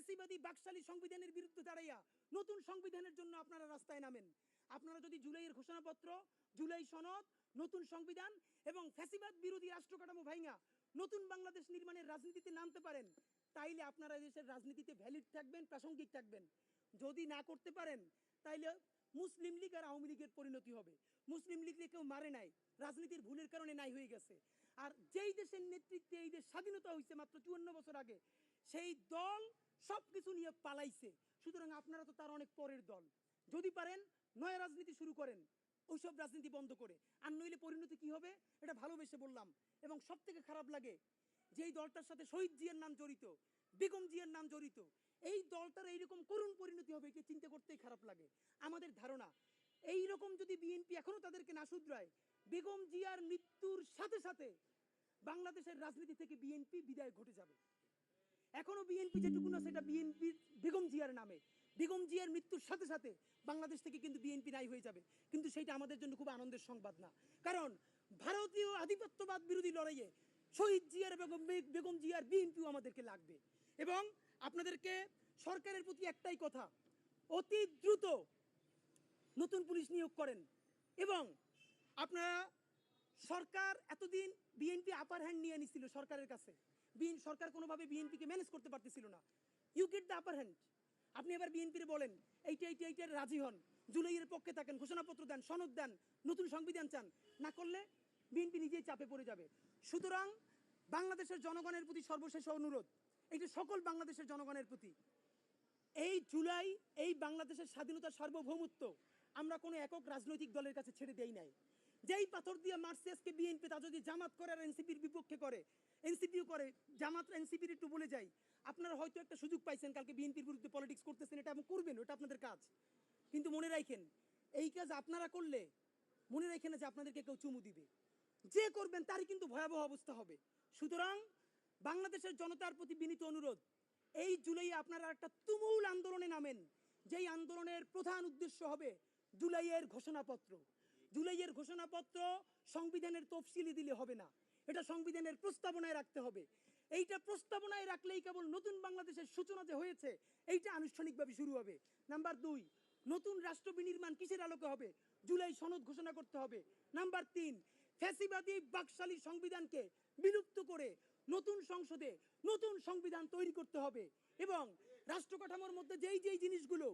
ফ্যাসিবাদী বাকশালী সংবিধানের বিরুদ্ধে দাঁড়াইয়া নতুন সংবিধানের জন্য আপনারা রাস্তায় নামেন। আপনারা যদি জুলাইয়ের ঘোষণাপত্র, জুলাই সনদ, নতুন সংবিধান এবং ফ্যাসিবাদ বিরোধী রাষ্ট্র কাঠামো ভাইঙা নতুন বাংলাদেশ নির্মাণের রাজনীতিতে নামতে পারেন, তাইলে আপনারা দেশের রাজনীতিতে ভ্যালিড থাকবেন, প্রাসঙ্গিক থাকবেন। যদি না করতে পারেন, তাইলে মুসলিম লীগ আর আওয়ামী লীগের পরিণতি হবে। মুসলিম লীগকে কেউ মারে নাই, রাজনীতির ভুলের কারণে নাই হয়ে গেছে। আর যেই দেশের নেতৃত্বে এই দেশ স্বাধীনতা হয়েছে মাত্র 54 বছর আগে, সেই দল সব কিছু নিয়ে পালাইছে। সুতরাং আপনারা তো তার অনেক পরের দল। যদি পারেন নয়া রাজনীতি শুরু করেন, ওইসব রাজনীতি বন্ধ করে। আর নইলে পরিণতি কি হবে এটা ভালোবেসে বললাম। এবং সব থেকে খারাপ লাগে যেই দলটার সাথে শহীদ জিয়ার নাম জড়িত, বেগম জিয়ার নাম জড়িত, এই দলটার এইরকম করুণ পরিণতি হবে এটা চিন্তা করতেই খারাপ লাগে। আমাদের ধারণা এইরকম যদি বিএনপি এখনো তাদেরকে না শুধরায়, বেগম জিয়ার মৃত্যুর সাথে সাথে বাংলাদেশের রাজনীতি থেকে বিএনপি বিদায় ঘটে যাবে। এখনো বিএনপি যেটুকু না সেটা বিএনপির বেগম জিয়ার নামে। বেগম জিয়ার মৃত্যুর সাথে সাথে বাংলাদেশ থেকে কিন্তু বিএনপি নাই হয়ে যাবে। কিন্তু সেইটা আমাদের জন্য খুব আনন্দের সংবাদ না, কারণ ভারতীয় আধিপত্যবাদ বিরোধী লড়াইয়ে শহীদ জিয়ার বেগম জিয়ার বিএনপিও আমাদেরকে লাগবে। এবং আপনাদেরকে সরকারের প্রতি একটাই কথা, অতি দ্রুত নতুন পুলিশ নিয়োগ করেন। এবং আপনারা, সরকার এতদিন বিএনপি আপার হ্যান্ড নিয়ে নিছিল সরকারের কাছে, সরকার কোনোভাবে বিএনপিকে ম্যানেজ করতে পারতেছিল না। You get the upper hand. আপনি এবার বিএনপির বলেন এইটা রাজি হন, জুলাইয়ের পক্ষে থাকেন, ঘোষণাপত্র দেন, সনদ দেন, নতুন সংবিধান চান, না করলে বিএনপি নিজেই চাপে পড়ে যাবে। সুতরাং বাংলাদেশের জনগণের প্রতি সর্বশেষ অনুরোধ, এইটা সকল বাংলাদেশের জনগণের প্রতি, এই জুলাই, এই বাংলাদেশের স্বাধীনতার সার্বভৌমত্ব আমরা কোনো একক রাজনৈতিক দলের কাছে ছেড়ে দেই নাই। যেই পাথর দিয়ে মারছে আজকে বিএনপি, তা যদি জামাত করে আর এনসিপির বিপক্ষে করে, এনসিপিও করে, জামাত এনসিপির একটু বলে যাই, আপনারা হয়তো একটা সুযোগ পাইছেন, কালকে বিএনপির বিরুদ্ধে পলিটিক্স করতেছেন, এটা এবং করবেন, ওটা আপনাদের কাজ। কিন্তু মনে রাখেন, এই কাজ আপনারা করলে মনে রাখেন যে আপনাদেরকে কেউ চুমু দিবে। যে করবেন তারই কিন্তু ভয়াবহ অবস্থা হবে। সুতরাং বাংলাদেশের জনতার প্রতি বিনীত অনুরোধ, এই জুলাইয়ে আপনারা একটা তুমুল আন্দোলনে নামেন, যেই আন্দোলনের প্রধান উদ্দেশ্য হবে জুলাইয়ের ঘোষণাপত্র। জুলাইয়ের ঘোষণাপত্র সংবিধানের তফসিলি দিলে হবে না, এটা সংবিধানের প্রস্তাবনায় রাখতে হবে। এইটা প্রস্তাবনায় রাখলেই কেবল নতুন বাংলাদেশের সূচনা যে হয়েছে এইটা আনুষ্ঠানিকভাবে শুরু হবে। নাম্বার 2, নতুন রাষ্ট্র বিনির্মাণ কিসের আলোকে হবে? জুলাই সনদ ঘোষণা করতে হবে। নাম্বার 3, ফ্যাসিবাদী বাকশালী সংবিধানকে বিলুপ্ত করে নতুন সংসদে নতুন সংবিধান তৈরি করতে হবে। এবং রাষ্ট্র কাঠামোর মধ্যে যেই জিনিসগুলো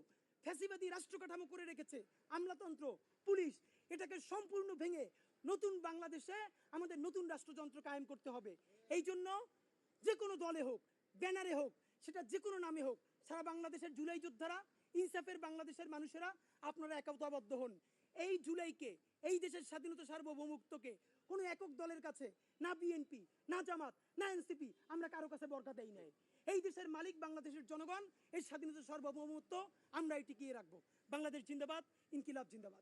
ফ্যাসিবাদী রাষ্ট্র কাঠামো করে রেখেছে, আমলাতন্ত্র, পুলিশ, এটাকে সম্পূর্ণ ভেঙে নতুন বাংলাদেশে আমাদের নতুন রাষ্ট্রযন্ত্র কায়েম করতে হবে। এই জন্য যে কোনো দলে হোক, ব্যানারে হোক, সেটা যে কোনো নামে হোক, সারা বাংলাদেশের জুলাই যোদ্ধারা, ইনসাফের বাংলাদেশের মানুষেরা আপনারা একতাবদ্ধ হন। এই জুলাইকে, এই দেশের স্বাধীনতা সার্বভৌমত্বকে কোনো একক দলের কাছে, না বিএনপি, না জামাত, না এনসিপি, আমরা কারো কাছে বরকা দেই নাই। এই দেশের মালিক বাংলাদেশের জনগণ, এই স্বাধীনতা সার্বভৌমত্ব আমরা টিকিয়ে রাখবো। বাংলাদেশ জিন্দাবাদ, ইনকিলাব জিন্দাবাদ।